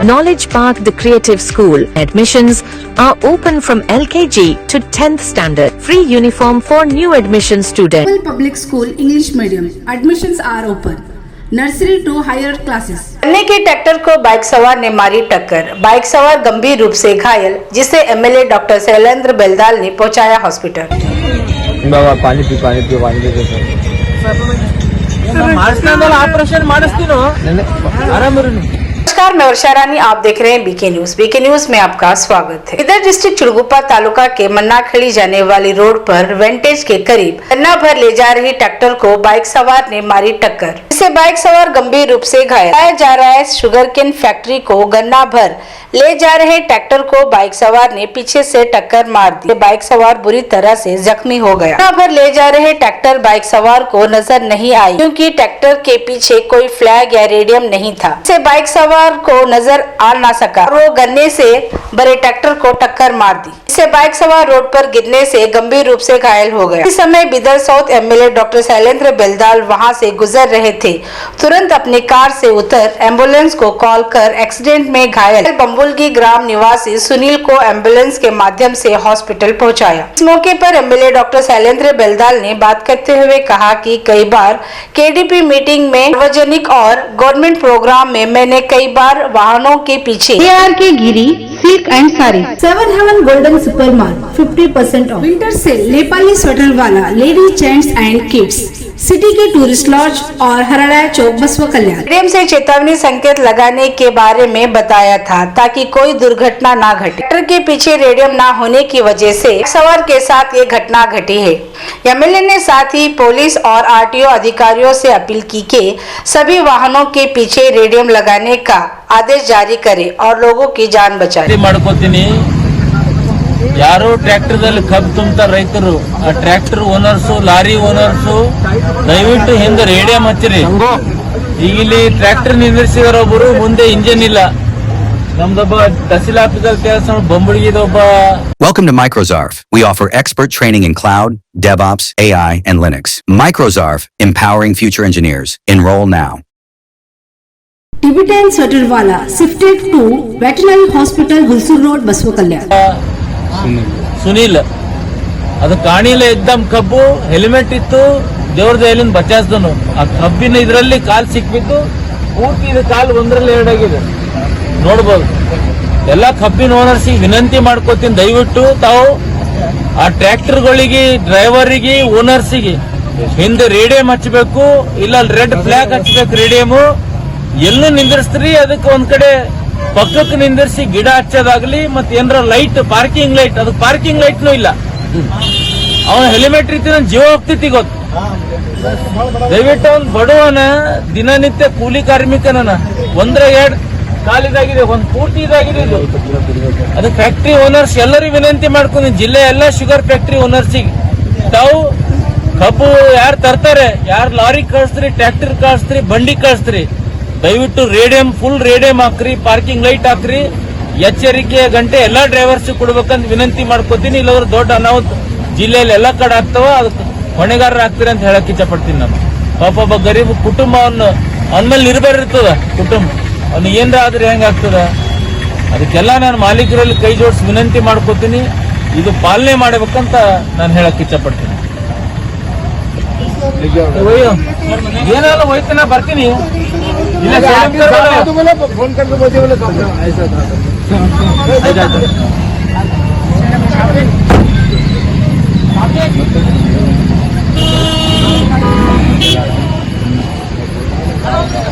Knowledge Park, the creative school. Admissions are open from LKG to 10th standard. Free uniform for new admission students. Public school English medium. Admissions are open. Nursery to higher classes. गन्ने के tractor को bike सवार ने मारी टक्कर। Bike सवार गंभीर रूप से घायल, जिसे एमएलए डॉक्टर शैलेंद्र बेलदाल ने पहुंचाया हॉस्पिटल। पानी पी नमस्कार, मैं वर्षा रानी, आप देख रहे हैं बीके न्यूज। बीके न्यूज में आपका स्वागत है। इधर डिस्ट्रिक्ट चिड़गुप्पा तालुका के मन्नाखेड़ी जाने वाली रोड पर वेंटेज के करीब गन्ना भर ले जा रही ट्रैक्टर को बाइक सवार ने मारी टक्कर, जिससे बाइक सवार गंभीर रूप से घायल। बताया जा रहा है शुगरकेन फैक्ट्री को गन्ना भर ले जा रहे ट्रैक्टर को बाइक सवार ने पीछे से टक्कर मार दी। बाइक सवार बुरी तरह से जख्मी हो गया। गन्ना भर ले जा रहे ट्रैक्टर बाइक सवार को नजर नहीं आई, क्योंकि ट्रैक्टर के पीछे कोई फ्लैग या रेडियम नहीं था, जिससे बाइक सवार को नजर आ ना सका। वो गन्ने से भरे ट्रैक्टर को टक्कर मार दी, इससे बाइक सवार रोड पर गिरने से गंभीर रूप से घायल हो गया। इस समय Bidar south MLA doctor Shailendra Beldal वहां से गुजर रहे थे। तुरंत अपनी कार से उतर एम्बुलेंस को कॉल कर एक्सीडेंट में घायल बम्बुलगी ग्राम निवासी सुनील को एम्बुलेंस के माध्यम से हॉस्पिटल पहुंचाया। इस मौके पर एमएलए डॉक्टर शैलेंद्र बेलदाल ने बात करते हुए कहा कि कई बार केडीपी मीटिंग में, सार्वजनिक और गवर्नमेंट प्रोग्राम में मैंने कई बार वाहनों के पीछे ARK Giri silk and sari, 7 heaven golden super mart 50% off, winter sale, Nepali sweater वाला, lady gents and kids, city के टूरिस्ट लॉज और हराड़ा चौक बसवा कल्याण। रेडियम से चेतावनी संकेत लगाने के बारे में बताया था, ताकि कोई दुर्घटना ना घटे। ट्रैक्टर के पीछे रेडियम ना होने की वजह से सवार के साथ ये घटना घटी है। एमएलए ने साथ ही पुलिस और आरटीओ अधिकारियों से अपील की कि सभी वाहनों के पीछे रेडियम लगाने का आदेश जारी करे और लोगों की जान बचाए। ಯಾರು ಟ್ರ್ಯಾಕ್ಟರ್ದಲ್ಲಿ ಕಬ್ಬು ತುಂಬುತ್ತಾರೆ ರೈತರು, ಆ ಟ್ರ್ಯಾಕ್ಟರ್ ಓನರ್ಸು, ಲಾರಿ ಓನರ್ಸು ದಯವಿಟ್ಟು ಹಿಂದೆ ರೇಡಿಯಂ ಹಚ್ಚಿರಿ. ಈಗ ಇಲ್ಲಿ ಟ್ರ್ಯಾಕ್ಟರ್ ನಿಂದಿರಿಸಿದರೊಬ್ಬರು, ಮುಂದೆ ಇಂಜಿನ್ ಇಲ್ಲ. ನಮ್ದೊಬ್ಬ ತಹಸೀಲ್ ಆಫೀಸಲ್ಲಿ ಕೆಲಸ ಬೊಂಬಳಿಗಿದೊಬ್ಬ. Welcome to Microzarf. We offer expert training in cloud, DevOps, AI, and Linux. Microzarf, empowering future engineers. Enroll now. Tibetan sweater wala shifted to veterinary hospital Hulsur road Baswa Kalyan. Sunil ಅದು ಕಾಣಿಲ್ಲ, ಎಕ್ದಮ್ ಕಬ್ಬು, helmet ಇತ್ತು, ದೇವ್ರ ದಯಲಿಂದ ಬಚಾಯಿಸಿದನು. ಆ ಕಬ್ಬಿನ ಇದರಲ್ಲಿ ಕಾಲ್ ಸಿಕ್ಬಿಟ್ಟು ಪೂರ್ತಿ ಇದು ಕಾಲು ಒಂದರಲ್ಲಿ ಎರಡಾಗಿದೆ ನೋಡ್ಬೋದು. ಎಲ್ಲ ಕಬ್ಬಿನ ಓನರ್ಸಿಗೆ ವಿನಂತಿ ಮಾಡ್ಕೋತೀನಿ, ದಯವಿಟ್ಟು ತಾವು ಆ ಟ್ರ್ಯಾಕ್ಟರ್ಗಳಿಗೆ, ಡ್ರೈವರಿಗೆ, ಓನರ್ಸಿಗೆ ಹಿಂದೆ ರೇಡಿಯಂ ಹಚ್ಚಬೇಕು, ಇಲ್ಲ ರೆಡ್ ಫ್ಲಾಗ್ ಹಚ್ಚಬೇಕು. ರೇಡಿಯಮು ಎಲ್ಲೂ ನಿಂದಿರಿಸ್ತೀರಿ, ಅದಕ್ಕೆ ಒಂದ್ ಕಡೆ ಪಕ್ಕಕ್ಕೆ ನಿಂದಿರಿಸಿ ಗಿಡ ಹಚ್ಚೋದಾಗ್ಲಿ, ಮತ್ತೆ ಏನಾರ ಲೈಟ್, ಪಾರ್ಕಿಂಗ್ ಲೈಟ್, ಅದಕ್ಕೆ ಪಾರ್ಕಿಂಗ್ ಲೈಟ್ನು ಇಲ್ಲ. ಅವನ ಹೆಲ್ಮೆಟ್ ರೀತಿ ಜೀವ ಹೋಗ್ತೈತಿ ಗೊತ್ತು. ದಯವಿಟ್ಟು ಅವ್ನು ಬಡವನ, ದಿನನಿತ್ಯ ಕೂಲಿ ಕಾರ್ಮಿಕನ, ಒಂದ್ರ ಎರಡು ಕಾಲಿದಾಗಿದೆ, ಒಂದ್ ಪೂರ್ತಿ ಇದಾಗಿದೆ ಇದು. ಅದು ಫ್ಯಾಕ್ಟ್ರಿ ಓನರ್ಸ್ ಎಲ್ಲರಿಗೂ ವಿನಂತಿ ಮಾಡ್ಕೊಂಡು, ಜಿಲ್ಲೆ ಎಲ್ಲ ಶುಗರ್ ಫ್ಯಾಕ್ಟ್ರಿ ಓನರ್ಸಿಗೆ ತಾವು ಕಬ್ಬು ಯಾರು ತರ್ತಾರೆ, ಯಾರು ಲಾರಿ ಕಳಿಸ್ತೀರಿ, ಟ್ರ್ಯಾಕ್ಟರ್ ಕಳಿಸ್ತೀರಿ, ಬಂಡಿ ಕಳಿಸ್ತೀರಿ, ದಯವಿಟ್ಟು ರೇಡಿಯಂ, ಫುಲ್ ರೇಡಿಯಂ ಹಾಕ್ರಿ, ಪಾರ್ಕಿಂಗ್ ಲೈಟ್ ಹಾಕ್ರಿ. ಎಚ್ಚರಿಕೆ ಗಂಟೆ ಎಲ್ಲಾ ಡ್ರೈವರ್ಸ್ ಕೊಡ್ಬೇಕಂತ ವಿನಂತಿ ಮಾಡ್ಕೋತೀನಿ. ಇಲ್ಲವ್ರು ದೊಡ್ಡ ಅನಾಹುತ ಜಿಲ್ಲೆಯಲ್ಲಿ ಎಲ್ಲಾ ಕಡೆ ಆಗ್ತಾವ, ಅದಕ್ಕೆ ಹೊಣೆಗಾರರು ಆಗ್ತೀರಿ ಅಂತ ಹೇಳಕ್ ಇಚ್ಛೆ ಪಡ್ತೀನಿ. ನಾನು ಪಾಪ ಒಬ್ಬ ಗರೀಬ್ ಕುಟುಂಬ, ಅವನ ಮೇಲೆ ನಿರ್ಭರ ಇರ್ತದ ಕುಟುಂಬ, ಅವ್ನು ಏನ್ರ ಆದ್ರೆ ಹೆಂಗಾಗ್ತದ. ಅದಕ್ಕೆಲ್ಲ ನಾನು ಮಾಲೀಕರಲ್ಲಿ ಕೈ ಜೋಡಿಸಿ ವಿನಂತಿ ಮಾಡ್ಕೋತೀನಿ, ಇದು ಪಾಲನೆ ಮಾಡಬೇಕಂತ ನಾನು ಹೇಳಕ್ ಇಚ್ಛೆ ಪಡ್ತೀನಿ. ಏನಾದ್ರು ಹೋಯ್ತು, ಬರ್ತೀನಿ. फोन करके बोलते ऐसा था।